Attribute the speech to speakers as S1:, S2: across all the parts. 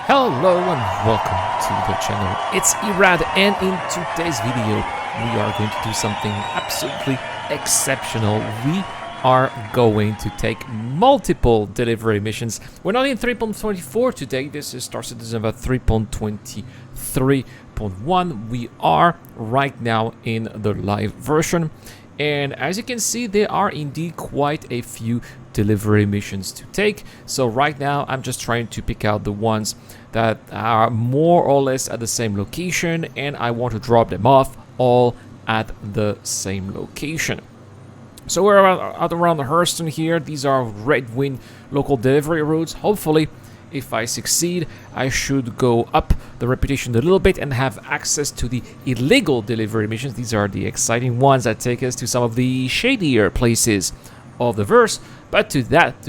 S1: Hello and welcome to the channel. It's Irad, and in today's video we are going to do something absolutely exceptional. We are going to take multiple delivery missions. We're not in 3.24 today. This is Star Citizen about 3.23.1. We are right now in the live version. And as you can see, there are indeed quite a few delivery missions to take. So right now, I'm just trying to pick out the ones that are more or less at the same location, and I want to drop them off all at the same location. So we're around Hurston here. These are Red Wing local delivery routes. Hopefully, if I succeed, I should go up the reputation a little bit and have access to the illegal delivery missions. These are the exciting ones that take us to some of the shadier places of the verse. But to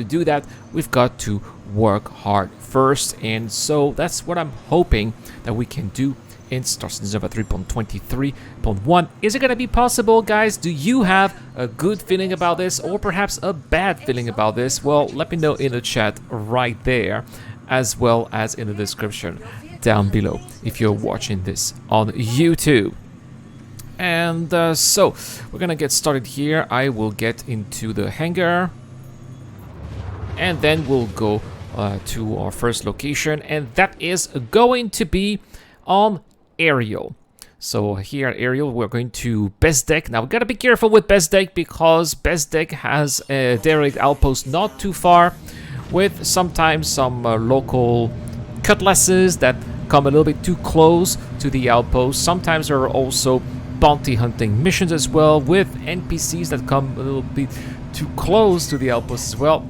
S1: do that, we've got to work hard first. And so that's what I'm hoping that we can do in Star Citizen 3.23.1. Is it going to be possible, guys? Do you have a good feeling about this, or perhaps a bad feeling about this? Well, let me know in the chat right there, as well as in the description down below if you're watching this on YouTube. And so we're gonna get started here. I will get into the hangar, and then we'll go to our first location, and that is going to be on Ariel. So here at Ariel, we're going to Best Deck. Now we gotta be careful with Best Deck, because Best Deck has a derelict outpost not too far, with sometimes some local cutlasses that come a little bit too close to the outpost. Sometimes there are also bounty hunting missions as well, with NPCs that come a little bit too close to the outpost as well.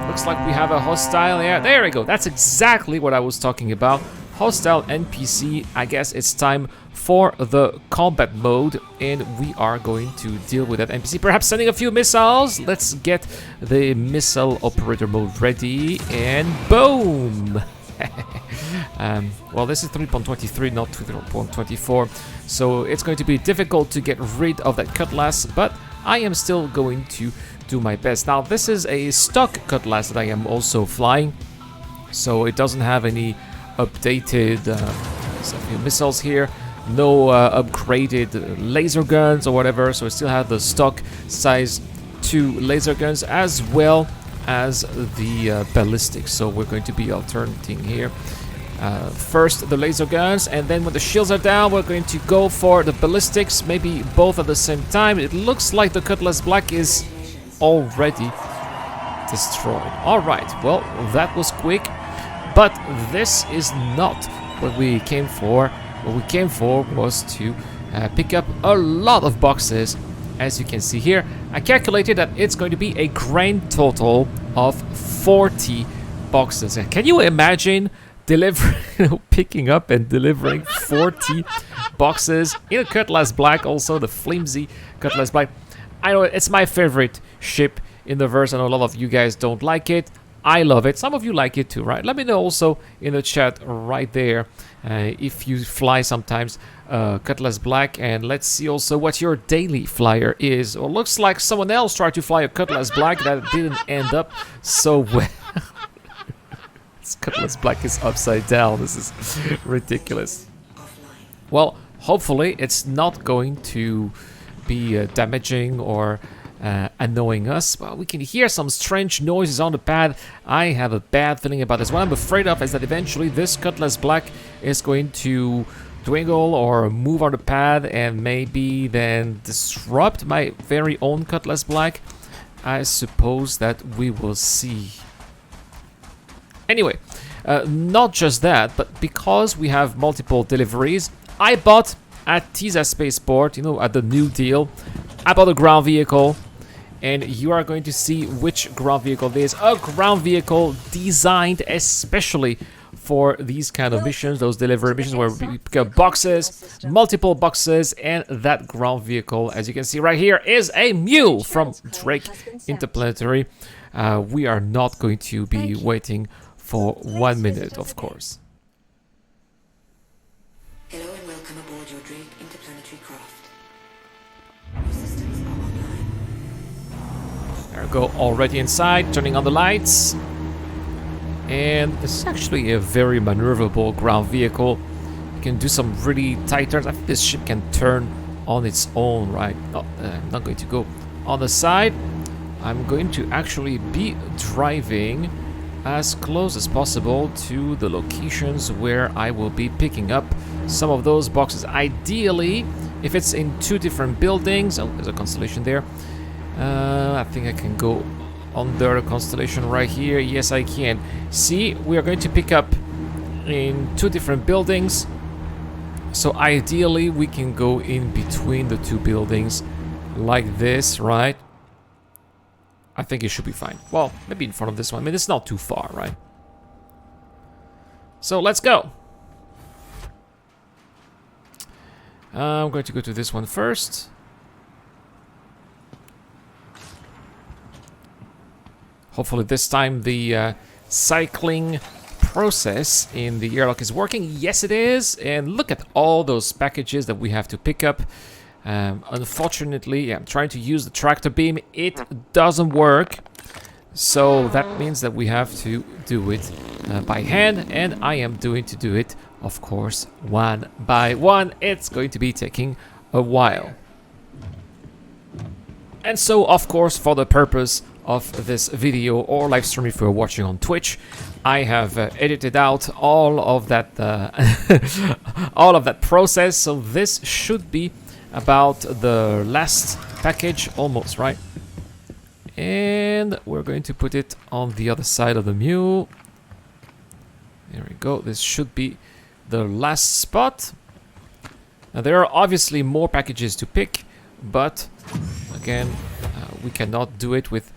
S1: Looks like we have a hostile here. There we go. That's exactly what I was talking about. Hostile NPC. I guess it's time for the combat mode, and we are going to deal with that NPC. Perhaps sending a few missiles. Let's get the missile operator mode ready, and boom! Well, this is 3.23, not 3.24, so it's going to be difficult to get rid of that cutlass, but I am still going to do my best. Now, this is a stock cutlass that I am also flying, so it doesn't have any updated missiles here, no upgraded laser guns or whatever, so I still have the stock size 2 laser guns, as well as the ballistics. So we're going to be alternating here. First the laser guns, and then when the shields are down, we're going to go for the ballistics, maybe both at the same time. It looks like the Cutlass Black is already destroyed. Alright, well, that was quick, but this is not what we came for. What we came for was to pick up a lot of boxes. As you can see here, I calculated that it's going to be a grand total of 40 boxes. And can you imagine picking up and delivering 40 boxes in a Cutlass Black, also the flimsy Cutlass Black? I know it's my favorite ship in the verse. I know a lot of you guys don't like it. I love it. Some of you like it too, right? Let me know also in the chat right there if you fly sometimes Cutlass Black, and let's see also what your daily flyer is. Or looks like someone else tried to fly a Cutlass Black that didn't end up so well. This Cutlass Black is upside down. This is ridiculous. Well, hopefully it's not going to be damaging or annoying us. Well, we can hear some strange noises on the pad. I have a bad feeling about this. What I'm afraid of is that eventually this Cutlass Black is going to dwindle or move on the pad, and maybe then disrupt my very own Cutlass Black. I suppose that we will see. Anyway, not just that, but because we have multiple deliveries, I bought at Tisa Spaceport, you know, at the new deal, I bought a ground vehicle, and you are going to see which ground vehicle it is. A ground vehicle designed especially for these kind of missions, those delivery missions where we pick up boxes, multiple boxes, and that ground vehicle, as you can see right here, is a Mule from Drake Interplanetary. We are not going to be waiting for 1 minute, of course.
S2: Hello and welcome aboard your Drake Interplanetary craft. Your systems are online.
S1: There we go, already inside, turning on the lights. And this is actually a very maneuverable ground vehicle. You can do some really tight turns. I think this ship can turn on its own, right? Oh, I'm not going to go on the side. I'm going to actually be driving as close as possible to the locations where I will be picking up some of those boxes. Ideally, if it's in 2 different buildings. Oh, there's a constellation there. I think I can go under the constellation right here. Yes, I can. See, we are going to pick up in 2 different buildings. So ideally, we can go in between the 2 buildings like this, right? I think it should be fine. Well, maybe in front of this one. I mean, it's not too far, right? So let's go. I'm going to go to this one first. Hopefully this time the cycling process in the airlock is working. Yes, it is. And look at all those packages that we have to pick up. Unfortunately, I'm trying to use the tractor beam. It doesn't work. So that means that we have to do it by hand. And I am doing to do it, of course, one by one. It's going to be taking a while. And so, of course, for the purpose of this video or live stream if you're watching on Twitch, I have edited out all of that all of that process. So this should be about the last package almost, right? And we're going to put it on the other side of the mule. There we go. This should be the last spot. Now there are obviously more packages to pick, but again, we cannot do it with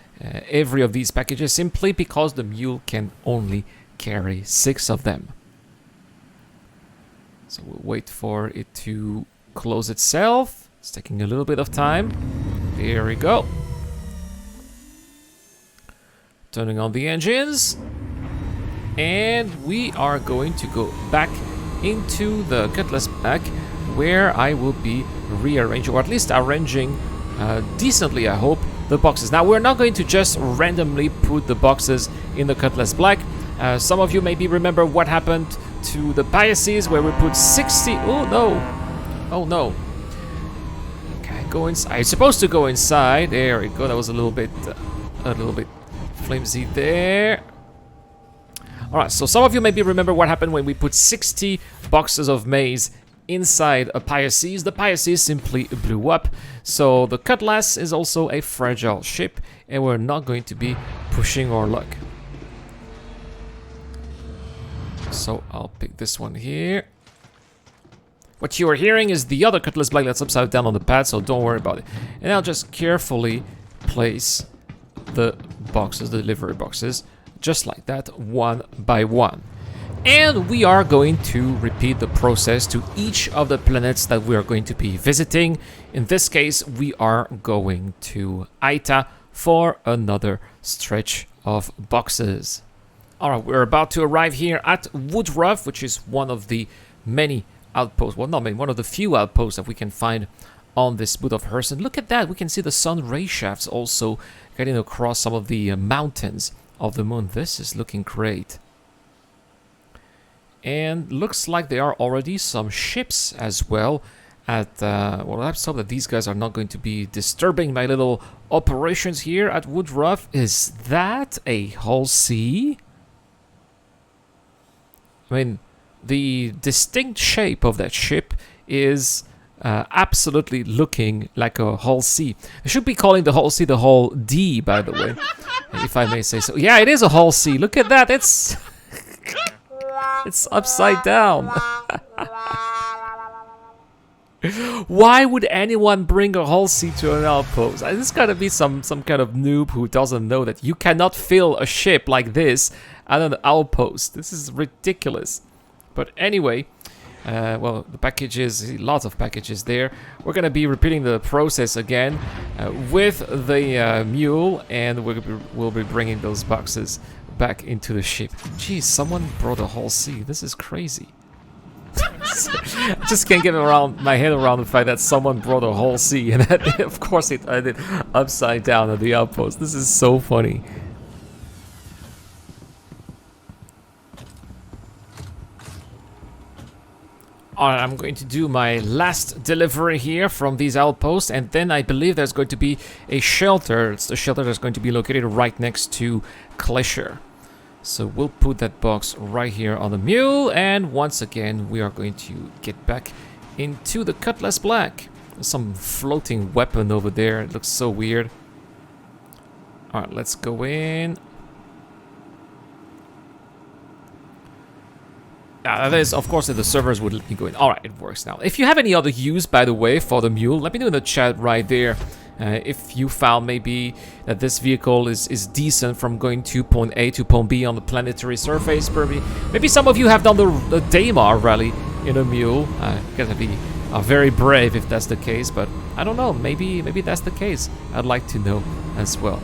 S1: every of these packages simply because the mule can only carry 6 of them. So we'll wait for it to close itself. It's taking a little bit of time. There we go. Turning on the engines. And we are going to go back into the Cutlass Black, where I will be rearranging, or at least arranging decently, I hope, the boxes. Now, we're not going to just randomly put the boxes in the Cutlass Black. Some of you maybe remember what happened to the biases, where we put 60... Oh, no. Oh, no. Okay, go inside. It's supposed to go inside. There we go. That was a little bit flimsy there. Alright, so some of you maybe remember what happened when we put 60 boxes of maize inside a Pisces. The Pisces simply blew up. So the Cutlass is also a fragile ship, and we're not going to be pushing our luck. So I'll pick this one here. What you are hearing is the other Cutlass Black that's upside down on the pad, so don't worry about it. And I'll just carefully place the boxes, the delivery boxes, just like that, one by one. And we are going to repeat the process to each of the planets that we are going to be visiting. In this case, we are going to Aita for another stretch of boxes. Alright, we're about to arrive here at Woodruff, which is one of the many outposts, well, not many, one of the few outposts that we can find on this boot of Herson. Look at that, we can see the sun ray shafts also getting across some of the mountains of the moon. This is looking great. And looks like there are already some ships as well at, well, let's hope that these guys are not going to be disturbing my little operations here at Woodruff. Is that a Hull C? I mean, the distinct shape of that ship is absolutely looking like a Hull C. I should be calling the Hull C the Hull D, by the way, if I may say so. Yeah, it is a Hull C. Look at that. It's upside down. Why would anyone bring a Hull C to an outpost? There's got to be some kind of noob who doesn't know that you cannot fill a ship like this at an outpost. This is ridiculous. But anyway, well, the packages, lots of packages there. We're going to be repeating the process again with the mule, and we'll be bringing those boxes back into the ship. Geez, someone brought a Hull C. This is crazy. I just can't get my head around the fact that someone brought a Hull C, and that, of course it ended upside down at the outpost. This is so funny. Alright, I'm going to do my last delivery here from these outposts, and then I believe there's going to be a shelter. It's the shelter that's going to be located right next to Cler. So we'll put that box right here on the mule, and once again we are going to get back into the Cutlass Black. There's some floating weapon over there. It looks so weird. Alright, let's go in. That is, of course, if the servers would let me go in. Alright, it works now. If you have any other use, by the way, for the mule, let me know in the chat right there. If you found maybe that this vehicle is decent from going to point A to point B on the planetary surface, maybe some of you have done the Daymar rally in a mule. You gotta be very brave if that's the case, but I don't know, maybe that's the case. I'd like to know as well.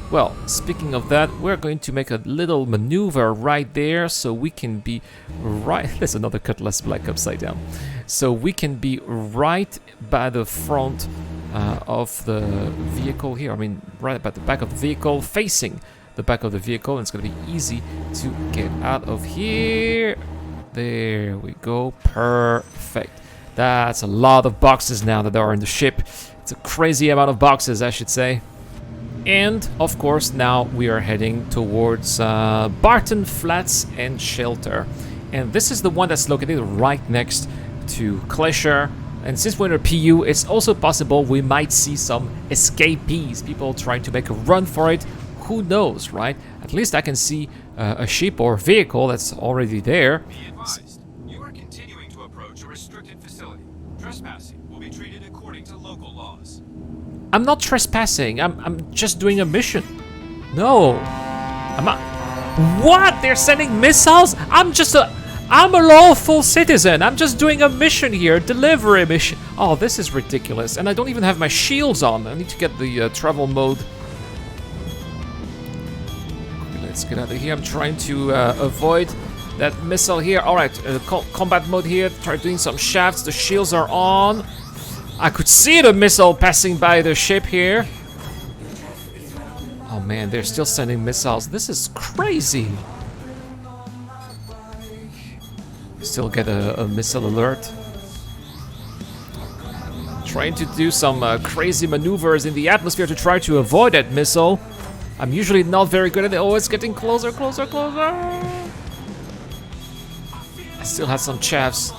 S1: Well, speaking of that, we're going to make a little maneuver right there so we can be right... There's another Cutlass Black upside down. So we can be right by the front of the vehicle here. I mean, right by the back of the vehicle, facing the back of the vehicle. And it's going to be easy to get out of here. There we go. Perfect. That's a lot of boxes now that are in the ship. It's a crazy amount of boxes, I should say. And, of course, now we are heading towards Barton Flats and Shelter. And this is the one that's located right next to Cler. And since we're in a PU, it's also possible we might see some escapees. People trying to make a run for it. Who knows, right? At least I can see a ship or vehicle that's already there.
S3: Be advised, you are continuing to approach a restricted facility. Trespassing will be treated according to local laws.
S1: I'm not trespassing. I'm just doing a mission. No. I'm not. What? They're sending missiles? I'm a lawful citizen. I'm just doing a mission here. Delivery mission. Oh, this is ridiculous. And I don't even have my shields on. I need to get the travel mode. Okay, let's get out of here. I'm trying to avoid that missile here. Alright, combat mode here. Try doing some shafts. The shields are on. I could see the missile passing by the ship here. Oh man, they're still sending missiles. This is crazy. Still get a missile alert. Trying to do some crazy maneuvers in the atmosphere to try to avoid that missile. I'm usually not very good at it. Oh, it's getting closer, closer, closer. I still have some chaffs.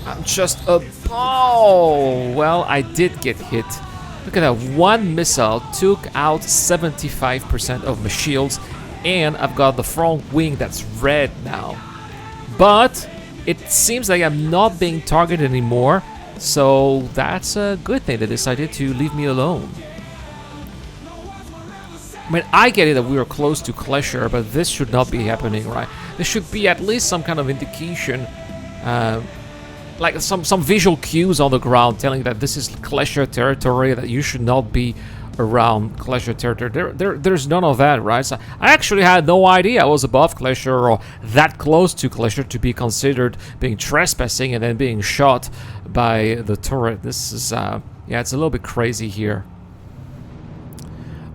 S1: I'm just a... Oh, well, I did get hit. Look at that. One missile took out 75% of my shields. And I've got the front wing that's red now. But it seems like I'm not being targeted anymore. So that's a good thing. They decided to leave me alone. I mean, I get it that we are close to Cler, but this should not be happening, right? There should be at least some kind of indication, like some visual cues on the ground telling that this is Cler territory, that you should not be around Cler territory. There's none of that, right? So I actually had no idea I was above Cler or that close to Cler to be considered being trespassing and then being shot by the turret. This is, yeah, it's a little bit crazy here.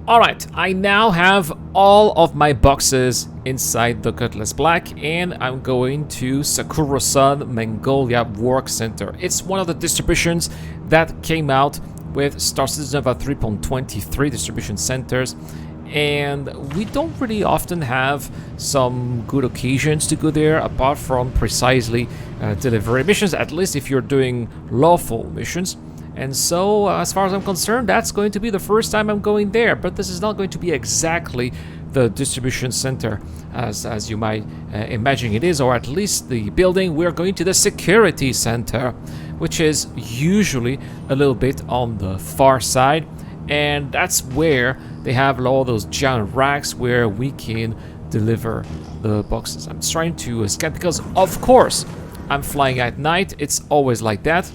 S1: Alright, I now have all of my boxes inside the Cutlass Black, and I'm going to Sakura-san Mongolia Work Center. It's one of the distributions that came out with Star Citizen Nova 3.23 distribution centers, and we don't really often have some good occasions to go there apart from precisely delivery missions, at least if you're doing lawful missions. And so, as far as I'm concerned, that's going to be the first time I'm going there. But this is not going to be exactly the distribution center as you might imagine it is, or at least the building. We're going to the security center, which is usually a little bit on the far side. And that's where they have all those giant racks where we can deliver the boxes. I'm trying to scan because, of course, I'm flying at night. It's always like that.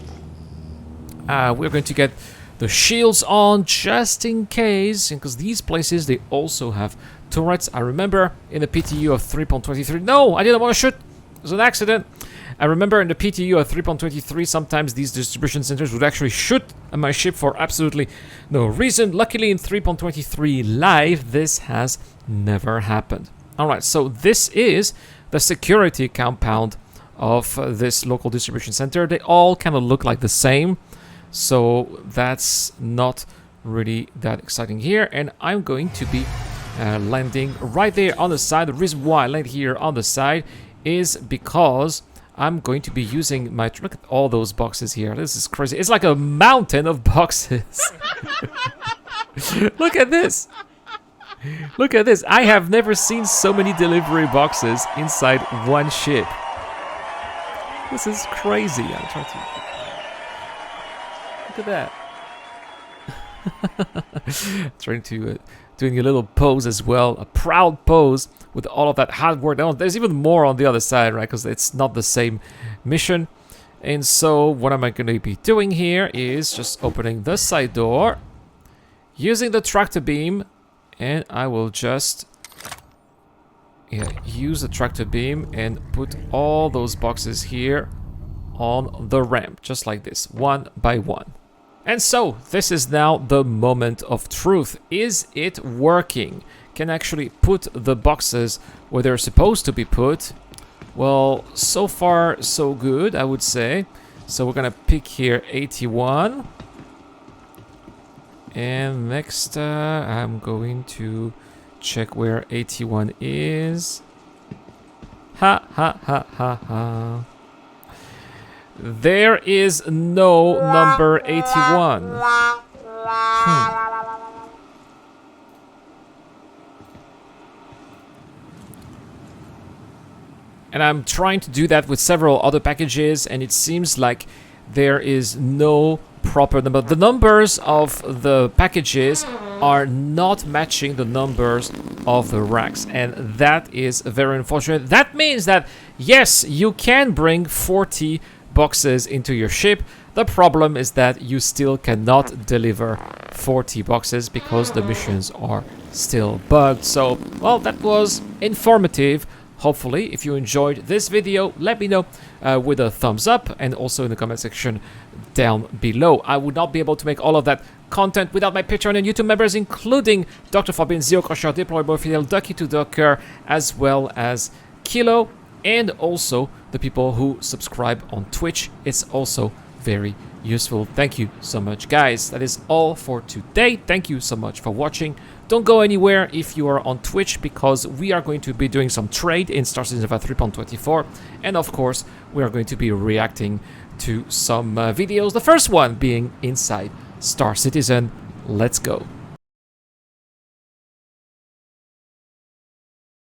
S1: We're going to get the shields on just in case, because these places, they also have turrets. I remember in the PTU of 3.23, no, I didn't want to shoot, it was an accident. I remember in the PTU of 3.23, sometimes these distribution centers would actually shoot at my ship for absolutely no reason. Luckily in 3.23 live, this has never happened. Alright, so this is the security compound of this local distribution center. They all kind of look like the same, so that's not really that exciting here. And I'm going to be landing right there on the side. The reason why I land here on the side is because I'm going to be using my... Look at all those boxes here. This is crazy. It's like a mountain of boxes. Look at this. Look at this. I have never seen so many delivery boxes inside one ship. This is crazy. I'm trying to... Look at that. Trying to... doing a little pose as well. A proud pose with all of that hard work. Oh, there's even more on the other side, right? Because it's not the same mission. And so what am I going to be doing here is just opening the side door, using the tractor beam, and I will just use the tractor beam and put all those boxes here on the ramp, just like this, one by one. And so this is now the moment of truth. Is it working? Can I actually put the boxes where they're supposed to be put? Well, so far so good, I would say. So we're gonna pick here 81. And next, I'm going to check where 81 is. Ha ha ha ha ha. There is no number 81. And I'm trying to do that with several other packages, and it seems like there is no proper number. The numbers of the packages are not matching the numbers of the racks, and that is very unfortunate. That means that, yes, you can bring 40 boxes into your ship. The problem is that you still cannot deliver 40 boxes because the missions are still bugged. So, well, that was informative. Hopefully, if you enjoyed this video, let me know with a thumbs up, and also in the comment section down below. I would not be able to make all of that content without my Patreon and YouTube members, including Dr. Fabian, Zero Crusher, Deployable Fidel, Ducky to Docker, as well as Kilo, and also the people who subscribe on Twitch. It's also very useful. Thank you so much, guys. That is all for today. Thank you so much for watching. Don't go anywhere if you are on Twitch, because we are going to be doing some trade in Star Citizen 3.24, and of course we are going to be reacting to some videos, the first one being inside Star Citizen. Let's go.